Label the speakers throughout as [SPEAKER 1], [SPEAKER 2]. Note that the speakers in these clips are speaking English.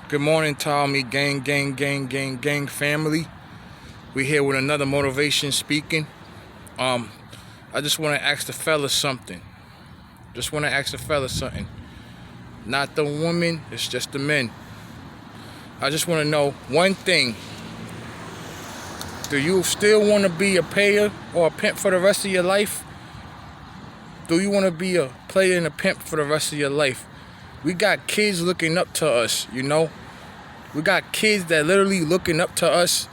[SPEAKER 1] Good morning, Tommy. Gang family. We here with another motivation speaking. I just want to ask the fellas something. Not the women, it's just the men. I just want to know one thing. Do you still want to be a payer or a pimp for the rest of your life? Do you want to be a player and a pimp for the rest of your life? We got kids looking up to us, you know? We got kids that literally looking up to us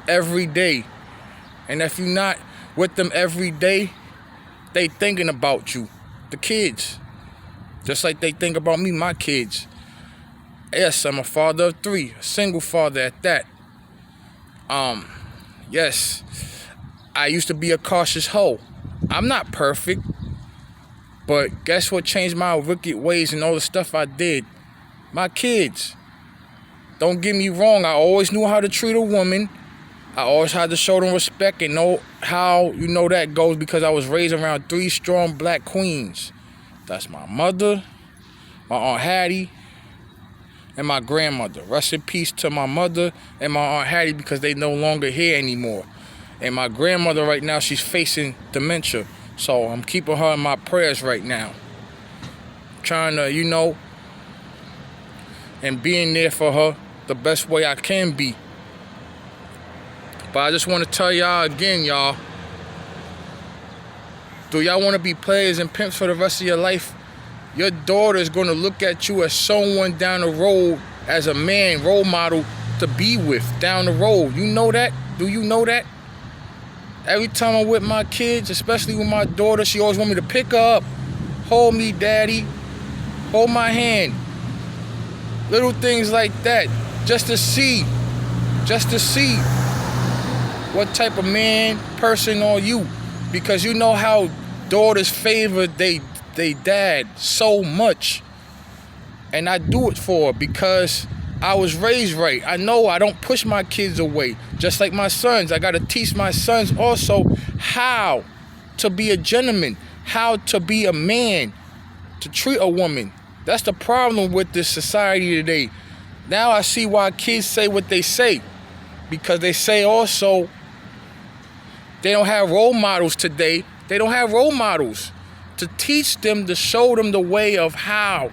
[SPEAKER 1] every day. And if you're not with them every day, they thinking about you, the kids. Just like they think about me, my kids. Yes, I'm a father of 3, a single father at that. Yes, I used to be a cautious hoe. I'm not perfect, but guess what changed my wicked ways and all the stuff I did? My kids. Don't get me wrong, I always knew how to treat a woman. I always had to show them respect and know how that goes because I was raised around 3 strong black queens. That's my mother, my Aunt Hattie, and my grandmother. Rest in peace to my mother and my Aunt Hattie because they no longer here anymore. And my grandmother right now, she's facing dementia. So I'm keeping her in my prayers right now. Trying to, and being there for her the best way I can be. But I just want to tell y'all again, y'all. Do y'all want to be players and pimps for the rest of your life? Your daughter is going to look at you as someone down the road, as a man, role model to be with down the road. You know that? Do you know that? Every time I'm with my kids, especially with my daughter, she always want me to pick her up. Hold me, daddy. Hold my hand. Little things like that. Just to see what type of man, person are you. Because you know how daughters favor they dad so much. And I do it for her because I was raised right. I know I don't push my kids away. Just like my sons, I got to teach my sons also how to be a gentleman, how to be a man, to treat a woman. That's the problem with this society today. Now I see why kids say what they say. Because they say also they don't have role models today. They don't have role models to teach them, to show them the way of how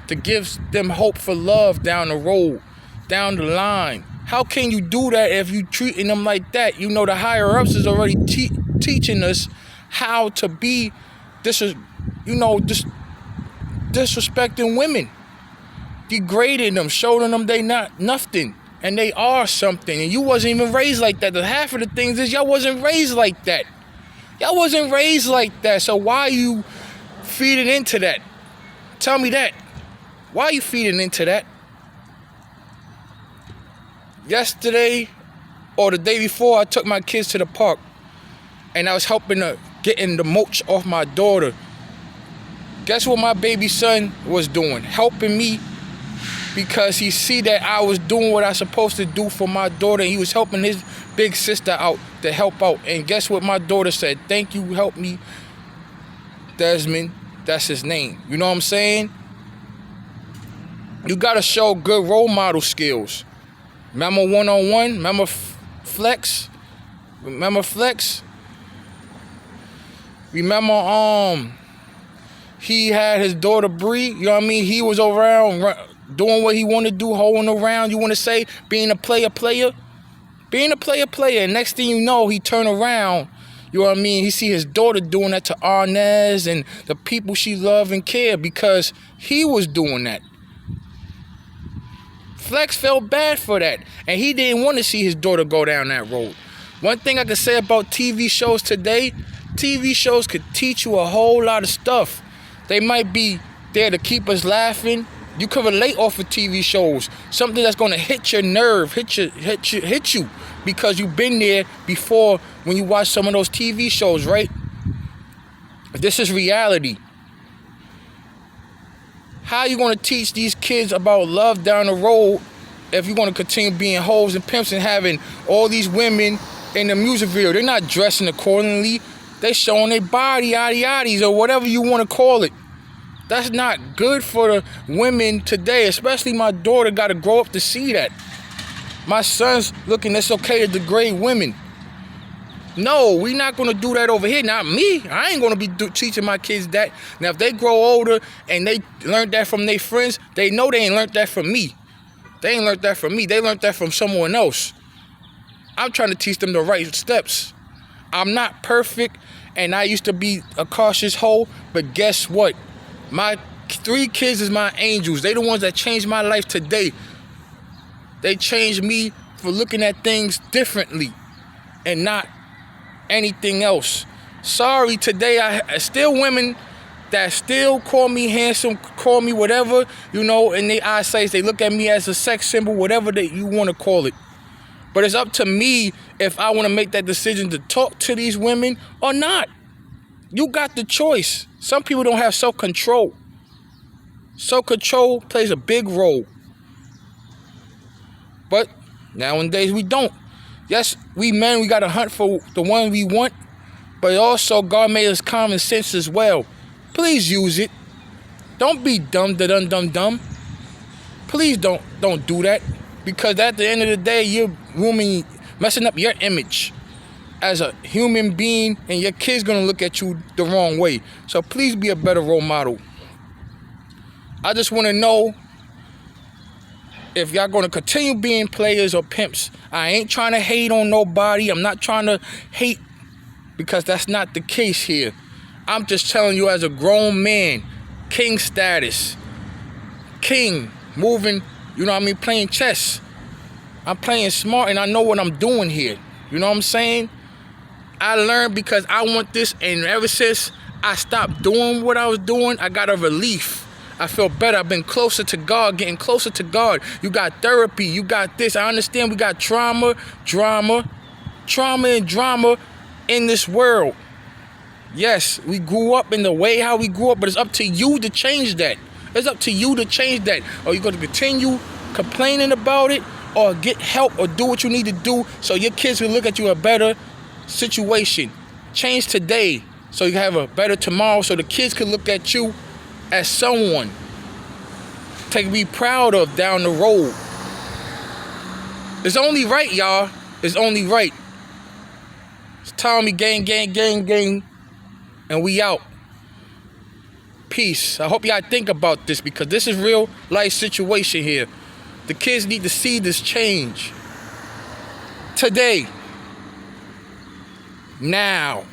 [SPEAKER 1] to give them hope for love down the road, down the line. How can you do that if you treating them like that? You know the higher ups is already teaching us how to be disrespecting women, degrading them, showing them they not nothing and they are something. And you wasn't even raised like that. The half of the things is y'all wasn't raised like that. Y'all wasn't raised like that. So why you feeding into that? Tell me that. Why are you feeding into that? Yesterday or the day before, I took my kids to the park and I was helping her getting the mulch off my daughter. Guess what my baby son was doing? Helping me because he see that I was doing what I was supposed to do for my daughter. And he was helping his big sister out to help out. And guess what my daughter said? Thank you, help me, Desmond. That's his name. You know what I'm saying? You got to show good role model skills. Remember one-on-one? Remember Flex? Remember Flex? Remember he had his daughter Bree, you know what I mean? He was around doing what he wanted to do, holding around, you want to say, being a player. Being a player. And next thing you know, he turned around, you know what I mean? He see his daughter doing that to Arnez and the people she love and care because he was doing that. Flex felt bad for that. And he didn't want to see his daughter go down that road. One thing I can say about TV shows today, TV shows could teach you a whole lot of stuff. They might be there to keep us laughing. You can relate off of TV shows. Something that's going to hit your nerve, hit you, because you've been there before when you watch some of those TV shows, right? This is reality. How are you going to teach these kids about love down the road if you're going to continue being hoes and pimps and having all these women in the music video? They're not dressing accordingly. They showing their body, yaddy or whatever you want to call it. That's not good for the women today, especially my daughter got to grow up to see that. My son's looking, it's okay to degrade women. No, we're not going to do that over here. Not me. I ain't going to be teaching my kids that. Now, if they grow older and they learned that from their friends, they know they ain't learned that from me. They ain't learned that from me. They learned that from someone else. I'm trying to teach them the right steps. I'm not perfect, and I used to be a cautious hoe, but guess what? My 3 kids is my angels. They the ones that changed my life today. They changed me for looking at things differently and not anything else. Sorry, today I still women that still call me handsome, call me whatever, you know, in their eyesight. They look at me as a sex symbol, whatever that you want to call it. But it's up to me if I want to make that decision to talk to these women or not. You got the choice. Some people don't have self-control. Self-control plays a big role. But nowadays we don't. Yes, we men, we got to hunt for the one we want, but also God made us common sense as well. Please use it. Don't be dumb. Please don't do that, because at the end of the day, you're messing up your image as a human being, and your kid's gonna look at you the wrong way. So please be a better role model. I just want to know if y'all gonna continue being players or pimps. I ain't trying to hate on nobody. I'm not trying to hate, because that's not the case here. I'm just telling you, as a grown man, king status, king, moving, you know what I mean, playing chess. I'm playing smart and I know what I'm doing here. You know what I'm saying? I learned because I want this, and ever since I stopped doing what I was doing, I got a relief. I feel better. I've been closer to God, getting closer to God. You got therapy. You got this. I understand we got trauma and drama in this world. Yes, we grew up in the way how we grew up, but it's up to you to change that. It's up to you to change that. Or you're going to continue complaining about it, or get help, or do what you need to do so your kids will look at you a better situation. Change today so you have a better tomorrow, so the kids can look at you as someone to be proud of down the road. It's only right, y'all. It's only right. It's Tommy gang, and we out. Peace. I hope y'all think about this, because this is real life situation here. The kids need to see this change today. Now.